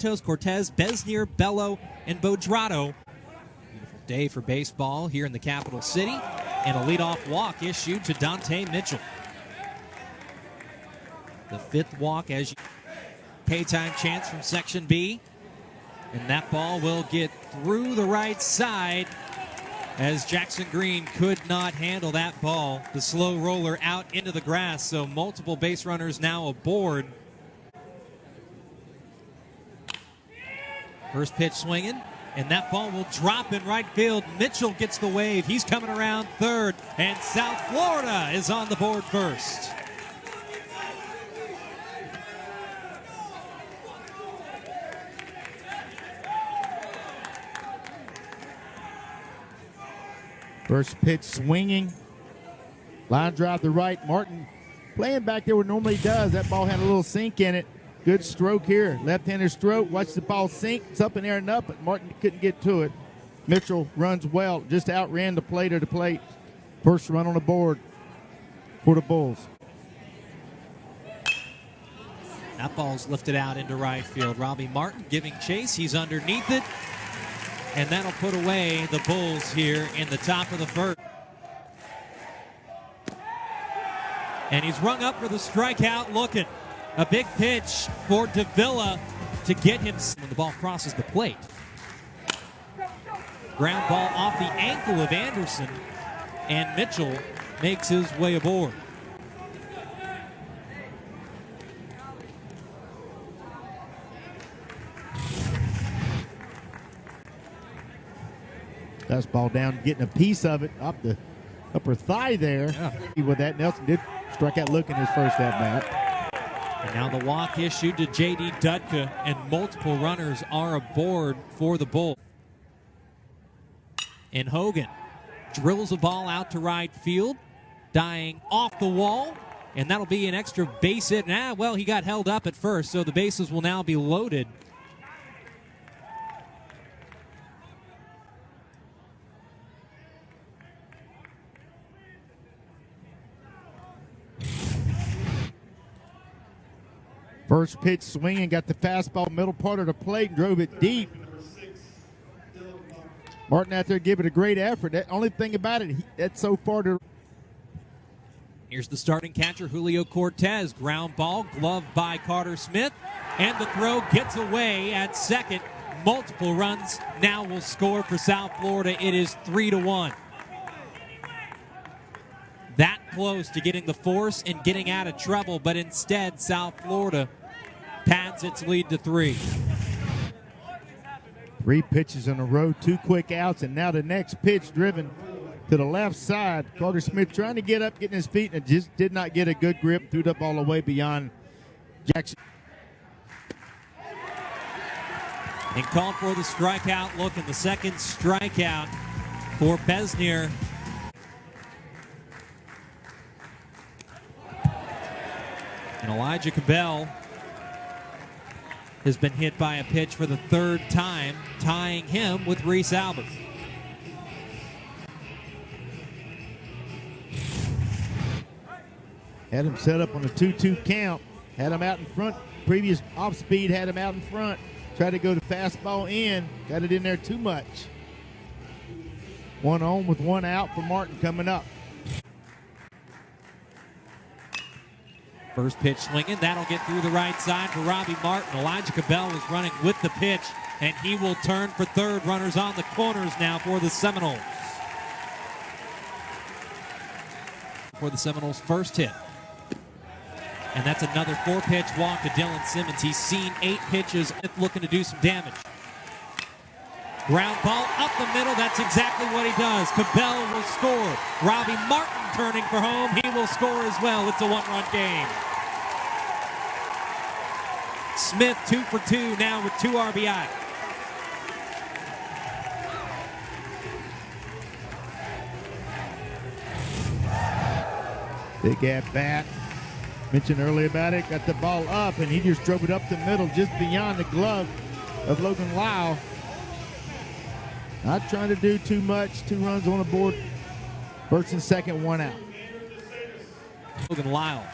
Santos, Cortez, Besnier, Bello, and Bodrato. Beautiful day for baseball here in the capital city. And a leadoff walk issued to Dante Mitchell. The fifth walk as you paytime chance from Section B. And that ball will get through the right side as Jackson Green could not handle that ball. The slow roller out into the grass, so multiple base runners now aboard. First pitch swinging, and that ball will drop in right field. Mitchell gets the wave. He's coming around third, and South Florida is on the board first. First pitch swinging. Line drive to right. Martin playing back there where normally he does. That ball had a little sink in it. Good stroke here. Left-hander stroke. Watch the ball sink. It's up in there and up, but Martin couldn't get to it. Mitchell runs well. Just outran the plate or the plate. First run on the board for the Bulls. That ball's lifted out into right field. Robbie Martin giving chase. He's underneath it. And that'll put away the Bulls here in the top of the first. And he's rung up for the strikeout looking. A big pitch for Davila to get him when the ball crosses the plate. Ground ball off the ankle of Anderson, and Mitchell makes his way aboard. Fastball down, getting a piece of it up the upper thigh there. Yeah. With that, Nelson did strike out looking his first at bat. And now the walk issued to J.D. Dudka, and multiple runners are aboard for the Bulls. And Hogan drills a ball out to right field, dying off the wall, and that'll be an extra base hit. Well, he got held up at first, so the bases will now be loaded. First pitch swinging, got the fastball middle part of the plate and drove it deep. Martin out there giving it a great effort. The only thing about it, that's so far to. Here's the starting catcher, Julio Cortez. Ground ball, gloved by Carter Smith. And the throw gets away at second. Multiple runs now will score for South Florida. It is 3-1. That close to getting the force and getting out of trouble, but instead South Florida pads its lead to 3. 3 pitches in a row, 2 quick outs, and now the next pitch driven to the left side. Carter Smith trying to get up, getting his feet, and just did not get a good grip. Threw it up all the way beyond Jackson. And called for the strikeout look, and the second strikeout for Besnier. And Elijah Cabell has been hit by a pitch for the 3rd time, tying him with Reese Albert. Had him set up on a 2-2 count. Had him out in front. Previous off speed had him out in front. Tried to go to fastball in. Got it in there too much. 1 on with 1 out for Martin coming up. First pitch swinging. That'll get through the right side for Robbie Martin. Elijah Cabell is running with the pitch, and he will turn for third. Runners on the corners now for the Seminoles. For the Seminoles' first hit. And that's another 4-pitch walk to Dylan Simmons. He's seen 8 pitches looking to do some damage. Ground ball up the middle. That's exactly what he does. Cabell will score. Robbie Martin turning for home. He will score as well. It's a 1-run game. Smith 2 for 2 now with 2 RBI. Big at bat. Mentioned earlier about it. Got the ball up, and he just drove it up the middle just beyond the glove of Logan Lyle. Not trying to do too much. 2 runs on the board. First and second, 1 out. Logan Lyle.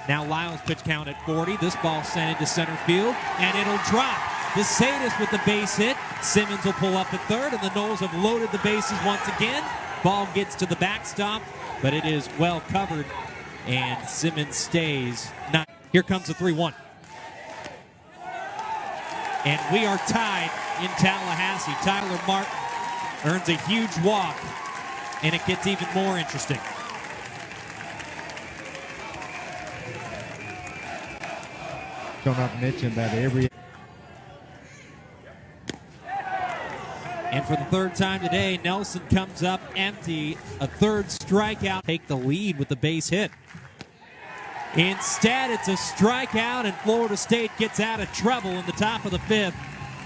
Now Lyle's pitch count at 40. This ball sent into center field, and it'll drop DeSatis with the base hit. Simmons will pull up at third, and the Noles have loaded the bases once again. Ball gets to the backstop, but it is well covered, and Simmons stays. Here comes the 3-1. And we are tied in Tallahassee. Tyler Martin earns a huge walk, and it gets even more interesting. Don't have to mention that every. And for the third time today, Nelson comes up empty. A third strikeout. Take the lead with the base hit. Instead, it's a strikeout, and Florida State gets out of trouble in the top of the fifth.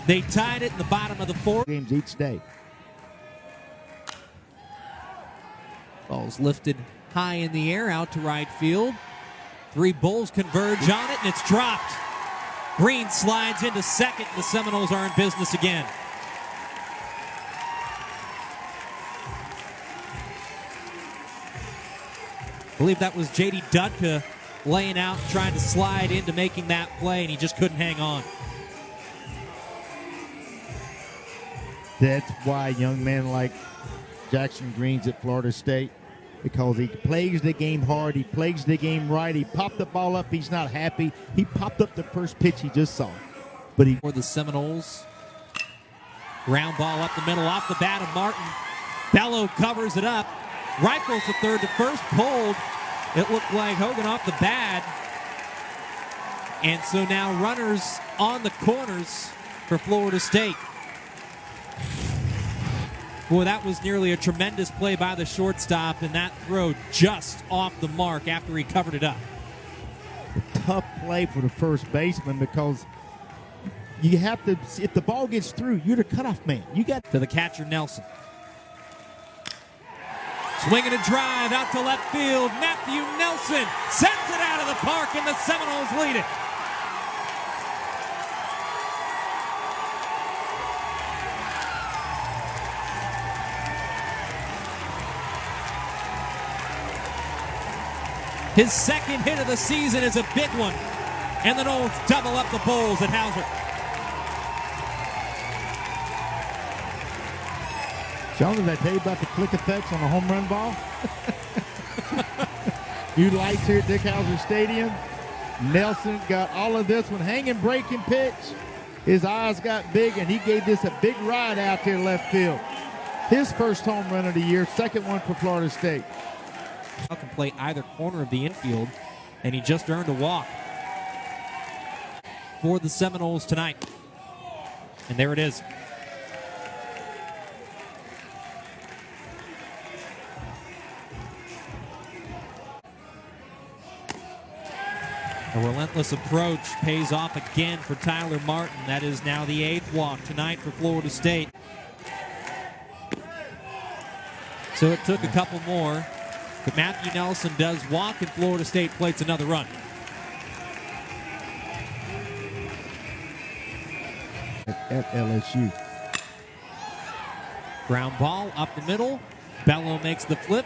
They tied it in the bottom of the fourth. Games each day. Ball's lifted high in the air out to right field. Three Bulls converge on it, and it's dropped. Green slides into second, and the Seminoles are in business again. I believe that was J.D. Dudka laying out, trying to slide into making that play, and he just couldn't hang on. That's why young men like Jackson Green's at Florida State, because he plays the game hard, he plays the game right, he popped the ball up, he's not happy. He popped up the first pitch he just saw. But he for the Seminoles. Ground ball up the middle off the bat of Martin. Bello covers it up. Rifles the third to first, pulled. It looked like Hogan off the bat. And so now runners on the corners for Florida State. Boy, that was nearly a tremendous play by the shortstop, and that throw just off the mark after he covered it up. A tough play for the first baseman, because you have to, if the ball gets through, you're the cutoff man. You got to the catcher, Nelson. Swinging a drive out to left field. Matthew Nelson sends it out of the park, and the Seminoles lead it. His second hit of the season is a big one, and the Noles double up the Bulls at Hauser. Sean, did I tell you about the click effects on a home run ball? New lights here at Dick Hauser Stadium. Nelson got all of this one. Hanging, breaking pitch. His eyes got big, and he gave this a big ride out there left field. His first home run of the year, second one for Florida State. Can play either corner of the infield, and he just earned a walk for the Seminoles tonight. And there it is. A relentless approach pays off again for Tyler Martin. That is now the 8th walk tonight for Florida State. So it took a couple more, but Matthew Nelson does walk, and Florida State plates another run. At LSU. Ground ball up the middle. Bello makes the flip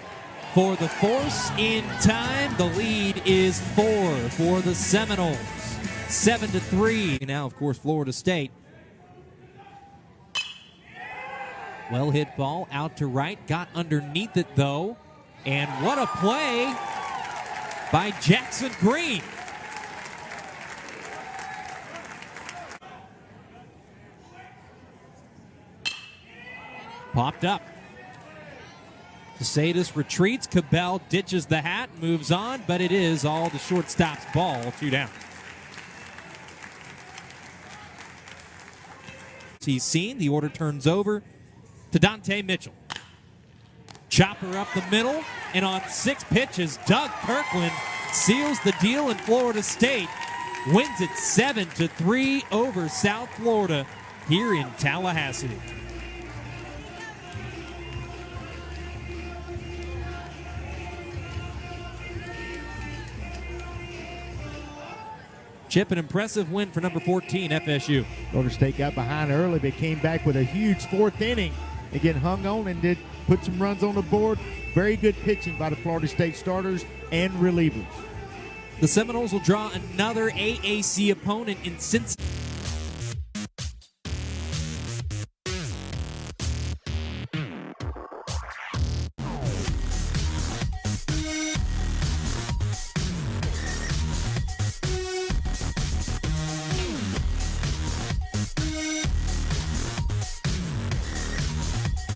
for the force in time. The lead is 4 for the Seminoles. 7-3. Now, of course, Florida State. Well hit ball out to right. Got underneath it, though. And what a play by Jackson Green. Popped up. DeSatis retreats. Cabell ditches the hat, moves on, but it is all the shortstop's ball. 2 down. He's seen. The order turns over to Dante Mitchell. Chopper up the middle, and on 6 pitches, Doug Kirkland seals the deal, and Florida State wins it 7-3 over South Florida here in Tallahassee. Chip, an impressive win for number 14, FSU. Florida State got behind early, but came back with a huge 4th inning. Again, hung on and did put some runs on the board. Very good pitching by the Florida State starters and relievers. The Seminoles will draw another AAC opponent in Cincinnati.